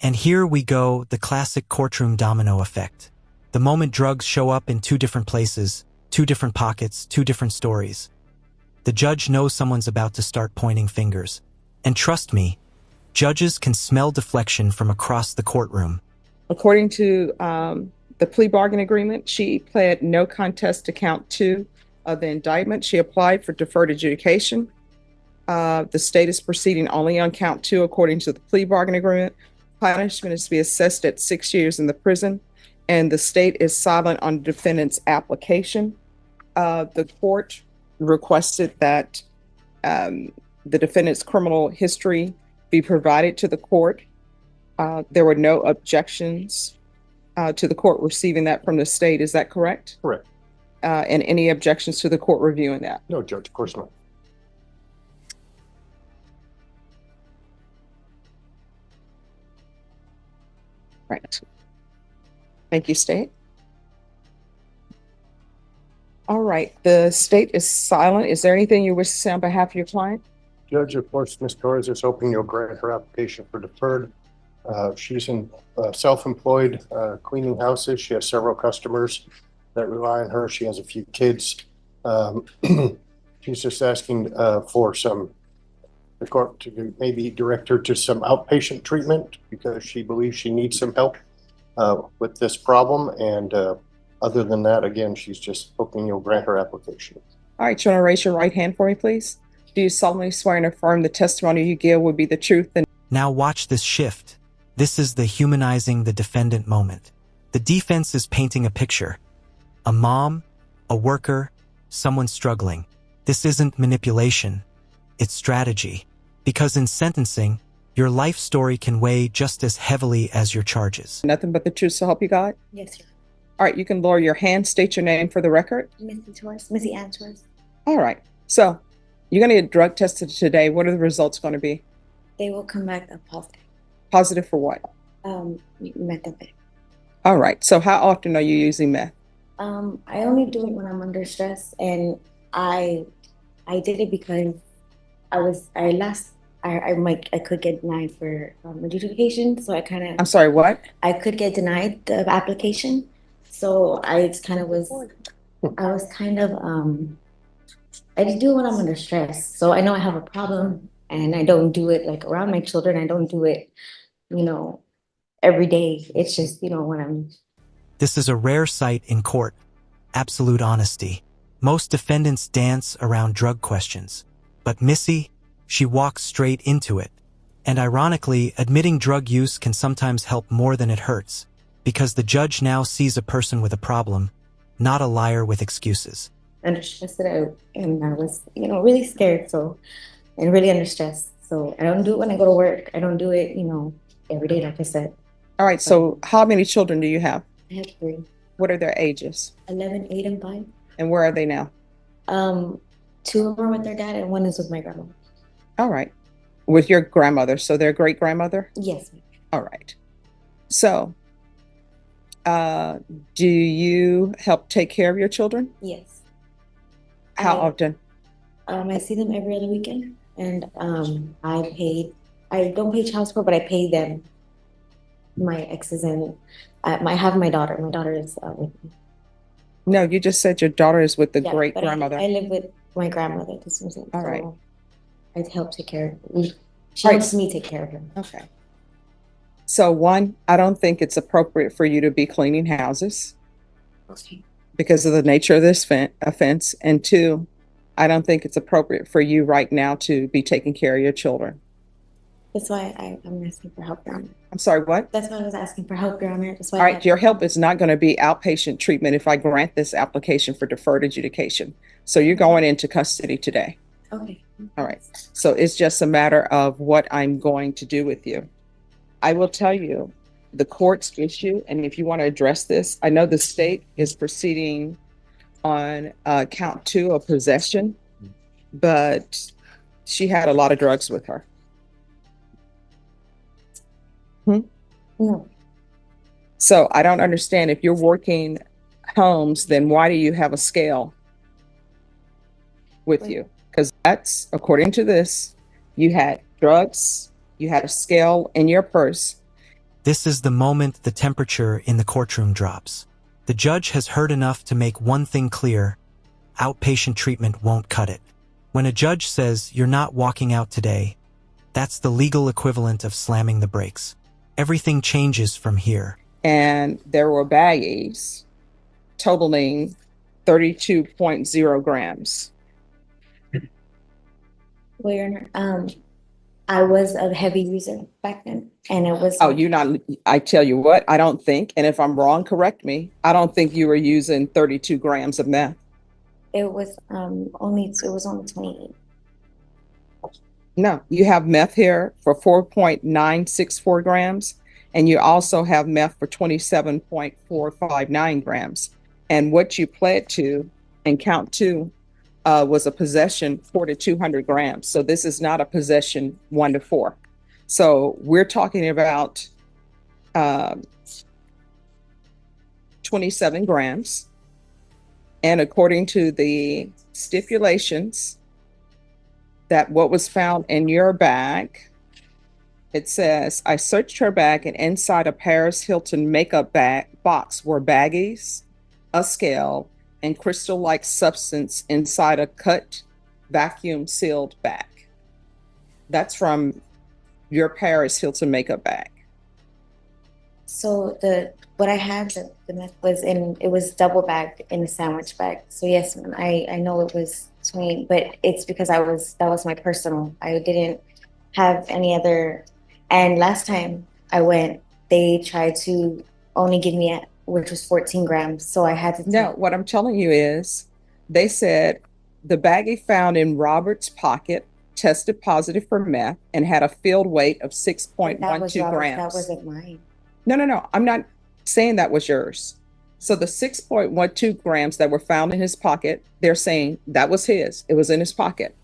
And here we go, the classic courtroom domino effect. The moment drugs show up in two different places, two different pockets, two different stories. The judge knows someone's about to start pointing fingers. And trust me, judges can smell deflection from across the courtroom. According to the plea bargain agreement, she pled no contest to count 2 of the indictment. She applied for deferred adjudication. The state is proceeding only on count 2 according to the plea bargain agreement. Punishment is to be assessed at 6 years in the prison, and the state is silent on the defendant's application. The court requested that the defendant's criminal history be provided to the court. There were no objections to the court receiving that from the state. Is that correct? Correct. And any objections to the court reviewing that? No, Judge, of course not. Right. Thank you, state. All right, the state is silent. Is there anything you wish to say on behalf of your client? Judge, of course, Ms. Torres is hoping you'll grant her application for deferred. She's in self-employed cleaning houses. She has several customers that rely on her. She has a few kids. She's just asking for the court to maybe direct her to some outpatient treatment because she believes she needs some help with this problem. And other than that, again, she's just hoping you'll grant her application. All right, you want to raise your right hand for me, please? Do you solemnly swear and affirm the testimony you give will be the truth? And Now watch this shift. This is the humanizing the defendant moment. The defense is painting a picture. A mom, a worker, someone struggling. This isn't manipulation. It's strategy. Because in sentencing, your life story can weigh just as heavily as your charges. nothing but the truth, so help you God? Yes, sir. All right, you can lower your hand, state your name for the record. Missy Torres, Missy Ann Torres. All right, so you're going to get drug tested today. What are the results going to be? They will come back positive. Positive for what? Methamphetamine. All right, so how often are you using meth? I only do it when I'm under stress, and I did it because I could get denied for adjudication, so I'm sorry, what? I could get denied the application, so I just I just do it when I'm under stress. So I know I have a problem, and I don't do it like around my children. I don't do it, every day. It's just, when I'm. This is a rare sight in court. Absolute honesty. Most defendants dance around drug questions. But Missy, she walks straight into it. And ironically, admitting drug use can sometimes help more than it hurts, because the judge now sees a person with a problem, not a liar with excuses. Under stress and I was, really scared, and really under stress. So I don't do it when I go to work. I don't do it, every day, like I said. All right, so how many children do you have? I have 3. What are their ages? 11, 8, and 5. And where are they now? 2 of them are with their dad, and 1 is with my grandma. All right. With your grandmother, so their great-grandmother? Yes, ma'am. All right. So, do you help take care of your children? Yes. How often? I see them every other weekend, and I don't pay child support, but I pay them, my exes, and I have my daughter. My daughter is with me. No, you just said your daughter is with the Yeah, great-grandmother. I live with my grandmother. All right. I help take care of her. She helps me take care of her. Okay. So, 1, I don't think it's appropriate for you to be cleaning houses Okay. because of the nature of this offense. And 2, I don't think it's appropriate for you right now to be taking care of your children. That's why I'm asking for help, Your Honor. I'm sorry, what? That's why I was asking for help, Your Honor. That's why. All right, your help is not going to be outpatient treatment if I grant this application for deferred adjudication. So you're going into custody today. Okay. All right. So it's just a matter of what I'm going to do with you. I will tell you the court's issue, and if you want to address this, I know the state is proceeding on count 2 of possession, but she had a lot of drugs with her. No. So I don't understand, if you're working homes, then why do you have a scale with you? Because that's, according to this, you had drugs, you had a scale in your purse, This is the moment the temperature in the courtroom drops. The judge has heard enough to make one thing clear: outpatient treatment won't cut it. When a judge says you're not walking out today, that's the legal equivalent of slamming the brakes. Everything changes from here. And there were baggies totaling 32.0 grams. Well, Your Honor, I was a heavy user back then, and it was. Oh, you're not, I tell you what, I don't think, and if I'm wrong, correct me, I don't think you were using 32 grams of meth. It was only 28. No, you have meth here for 4.964 grams, and you also have meth for 27.459 grams. And what you pled to in count two was a possession 4 to 200 grams. So this is not a possession 1 to 4. So we're talking about 27 grams. And according to the stipulations, that what was found in your bag, it says, I searched her bag and inside a Paris Hilton makeup bag box were baggies, a scale, and crystal-like substance inside a cut, vacuum-sealed bag. That's from your Paris Hilton makeup bag. So what I had, the meth was it was double bagged in a sandwich bag. So yes, ma'am, I know it was 20, but it's because that was my personal. I didn't have any other. And last time I went, they tried to only give me which was 14 grams. So I had to. No, what I'm telling you is, they said the baggie found in Robert's pocket tested positive for meth and had a field weight of 6.12 grams. That wasn't mine. No. I'm not saying that was yours. So the 6.12 grams that were found in his pocket, they're saying that was his. It was in his pocket.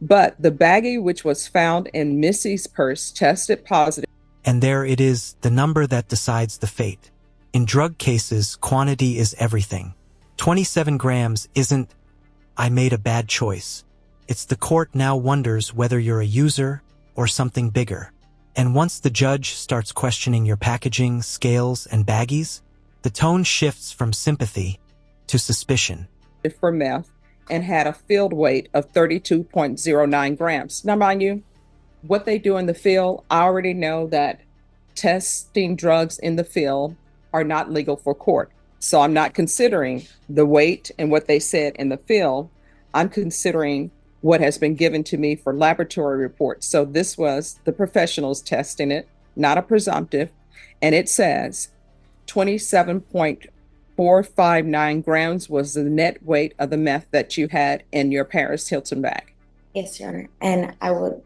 But the baggie, which was found in Missy's purse, tested positive. And there it is, the number that decides the fate. In drug cases, quantity is everything. 27 grams isn't, I made a bad choice. It's the court now wonders whether you're a user or something bigger. And once the judge starts questioning your packaging, scales, and baggies, the tone shifts from sympathy to suspicion. For meth and had a field weight of 32.09 grams. Now, mind you, what they do in the field, I already know that testing drugs in the field are not legal for court. So I'm not considering the weight and what they said in the field. I'm considering what has been given to me for laboratory reports. So this was the professionals testing it, not a presumptive. And it says 27.459 grams was the net weight of the meth that you had in your Paris Hilton bag. Yes, Your Honor. And I will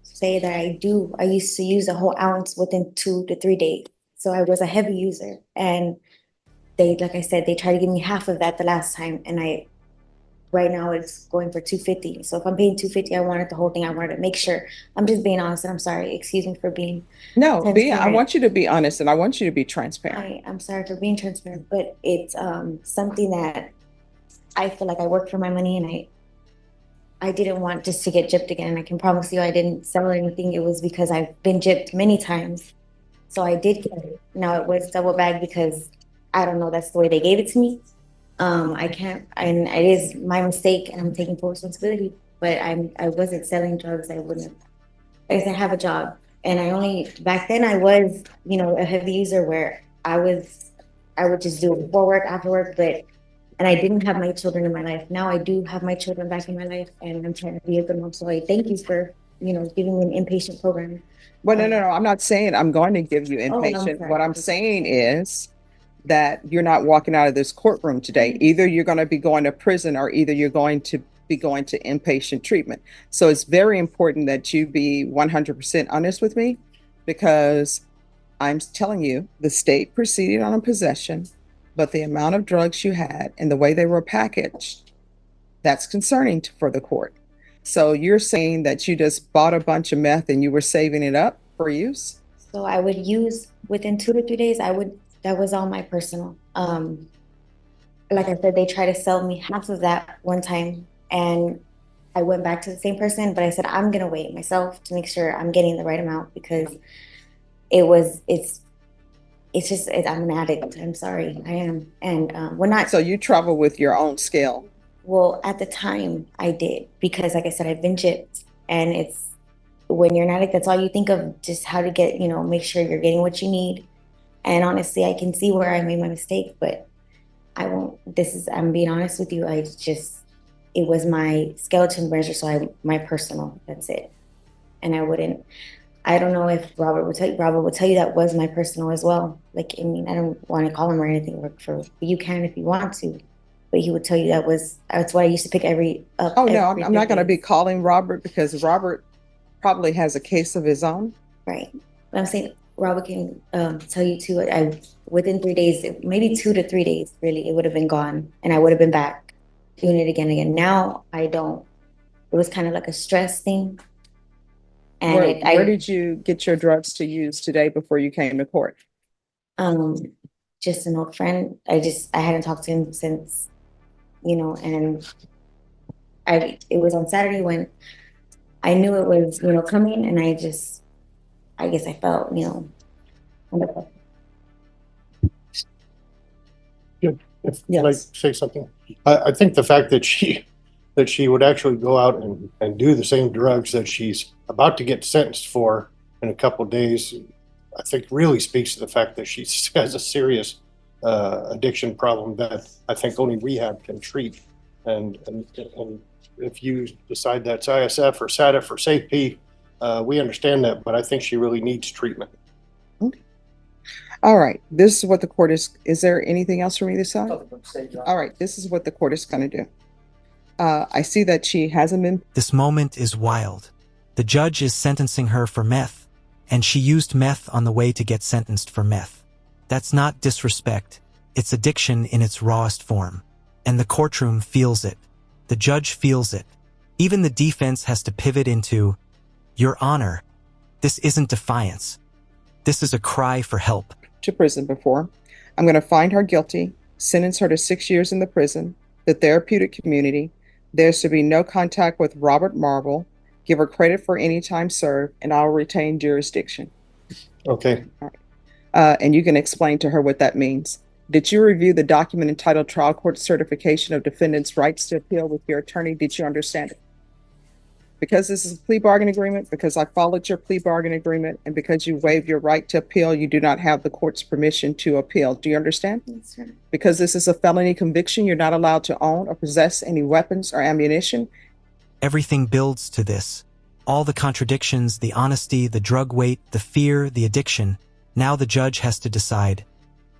say that I used to use a whole ounce within 2 to 3 days. So I was a heavy user. And like I said, they tried to give me half of that the last time. And right now it's going for $250. So if I'm paying $250, I wanted the whole thing. I wanted to make sure. I'm just being honest, and I'm sorry. Excuse me for being. No, I want you to be honest, and I want you to be transparent. I'm sorry for being transparent, but it's something that I feel like I worked for my money, and I didn't want just to get gypped again. I can promise you, I didn't sell anything. It was because I've been gypped many times. So I did get it. Now it was double bagged because I don't know. That's the way they gave it to me. I can't, and it is my mistake, and I'm taking full responsibility. But I wasn't selling drugs. I wouldn't. I have a job, and back then I was, a heavy user where I would just do it before work, after work, and I didn't have my children in my life. Now I do have my children back in my life, and I'm trying to be a good mom. So I thank you for, giving me an inpatient program. Well, no. I'm not saying I'm going to give you inpatient. What I'm saying is that you're not walking out of this courtroom today. Either you're going to be going to prison, or either you're going to be going to inpatient treatment. So it's very important that you be 100% honest with me, because I'm telling you, the state proceeded on a possession, but the amount of drugs you had and the way they were packaged, that's concerning for the court. So you're saying that you just bought a bunch of meth and you were saving it up for use? So I would use within 2 to 3 days. That was all my personal. Like I said, they tried to sell me half of that one time, and I went back to the same person, but I said, I'm going to weigh it myself to make sure I'm getting the right amount, because it's just, I'm an addict. I'm sorry, I am. And we're not. So you travel with your own scale. Well, at the time I did, because like I said, I've been gypped, and it's, when you're an addict, that's all you think of, just how to get, make sure you're getting what you need. And honestly, I can see where I made my mistake, but I'm being honest with you. It was my skeleton measure. So my personal, that's it. And I don't know if Robert would tell you that was my personal as well. Like, I mean, I don't want to call him or anything, you can if you want to, but he would tell you that's what I used to pick Oh, no, I'm not going to be calling Robert, because Robert probably has a case of his own. Right. But I'm saying Robert can tell you too. Within 3 days, maybe 2 to 3 days, really, it would have been gone, and I would have been back doing it again and again. Now I don't. It was kind of like a stress thing. And where did you get your drugs to use today before you came to court? Just an old friend. I hadn't talked to him since, and it was on Saturday when I knew it was, coming, and I guess I felt, under pressure. Good. Yes. Can I say something? I think the fact that she would actually go out and do the same drugs that she's about to get sentenced for in a couple of days, I think really speaks to the fact that she has a serious addiction problem that I think only rehab can treat. And if you decide that's ISF or SATF or SAFE, we understand that, but I think she really needs treatment. Okay. All right. This is what the court is there anything else from either side? All right. This is what the court is going to do. I see that she hasn't been. This moment is wild. The judge is sentencing her for meth, and she used meth on the way to get sentenced for meth. That's not disrespect. It's addiction in its rawest form. And the courtroom feels it. The judge feels it. Even the defense has to pivot into, Your Honor, this isn't defiance. This is a cry for help. To prison before. I'm going to find her guilty, sentence her to 6 years in the prison, the therapeutic community. There's to be no contact with Robert Marble. Give her credit for any time served, and I'll retain jurisdiction. Okay. All right. And you can explain to her what that means. Did you review the document entitled Trial Court Certification of Defendant's Rights to Appeal with your attorney? Did you understand it? Because this is a plea bargain agreement, because I followed your plea bargain agreement, and because you waived your right to appeal, you do not have the court's permission to appeal. Do you understand? Yes, sir. Because this is a felony conviction, you're not allowed to own or possess any weapons or ammunition. Everything builds to this. All the contradictions, the honesty, the drug weight, the fear, the addiction. Now the judge has to decide.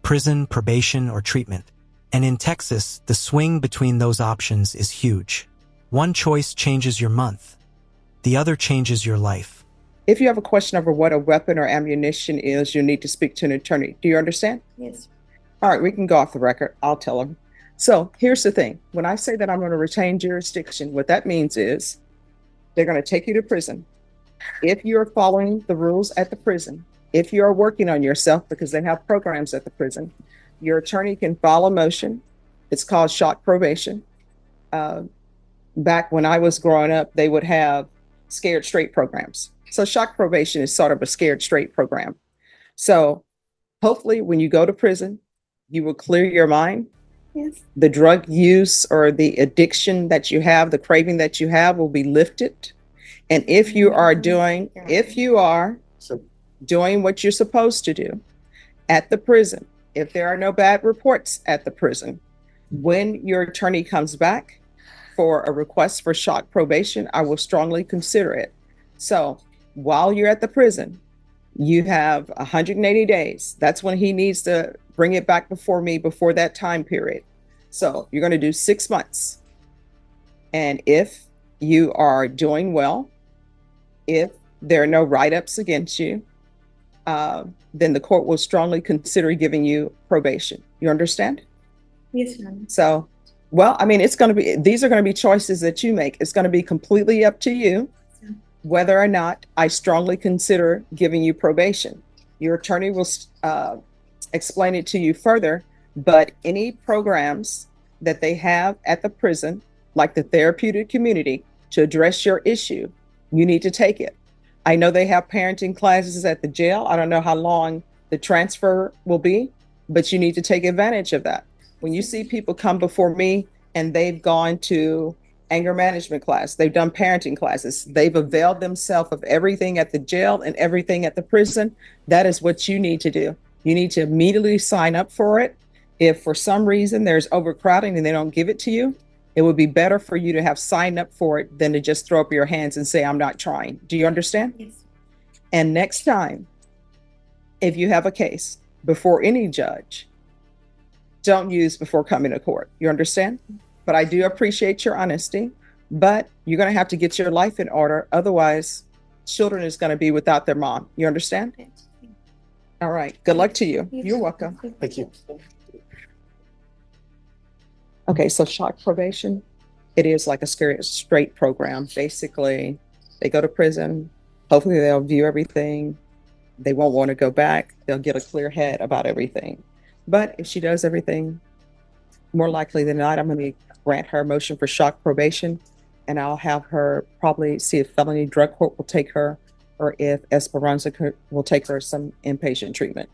Prison, probation, or treatment. And in Texas, the swing between those options is huge. One choice changes your month. The other changes your life. If you have a question over what a weapon or ammunition is, you need to speak to an attorney. Do you understand? Yes. All right, we can go off the record. I'll tell them. So here's the thing. When I say that I'm going to retain jurisdiction, what that means is they're going to take you to prison. If you're following the rules at the prison, if you are working on yourself, because they have programs at the prison, your attorney can file a motion. It's called shock probation. Back when I was growing up, they would have scared straight programs. So shock probation is sort of a scared straight program. So hopefully when you go to prison, you will clear your mind. Yes. The drug use or the addiction that you have, the craving that you have will be lifted. And if you are doing what you're supposed to do at the prison, if there are no bad reports at the prison, when your attorney comes back for a request for shock probation, I will strongly consider it. So while you're at the prison, you have 180 days. That's when he needs to bring it back before me before that time period. So you're going to do 6 months. And if you are doing well, if there are no write-ups against you, then the court will strongly consider giving you probation. You understand? Yes, ma'am. So, well, I mean, these are going to be choices that you make. It's going to be completely up to you whether or not I strongly consider giving you probation. Your attorney will explain it to you further, but any programs that they have at the prison, like the therapeutic community, to address your issue, you need to take it. I know they have parenting classes at the jail. I don't know how long the transfer will be, but you need to take advantage of that. When you see people come before me and they've gone to anger management class, they've done parenting classes, they've availed themselves of everything at the jail and everything at the prison, that is what you need to do. You need to immediately sign up for it. If for some reason there's overcrowding and they don't give it to you, it would be better for you to have signed up for it than to just throw up your hands and say, I'm not trying. Do you understand? Yes. And next time, if you have a case before any judge, don't use before coming to court. You understand? But I do appreciate your honesty, but you're going to have to get your life in order. Otherwise, children is going to be without their mom. You understand? All right. Good luck to you. You're welcome. Thank you. Okay, so shock probation, it is like a straight program. Basically, they go to prison. Hopefully they'll view everything. They won't want to go back. They'll get a clear head about everything. But if she does everything, more likely than not, I'm going to grant her a motion for shock probation, and I'll have her probably see if felony drug court will take her or if Esperanza will take her some inpatient treatment.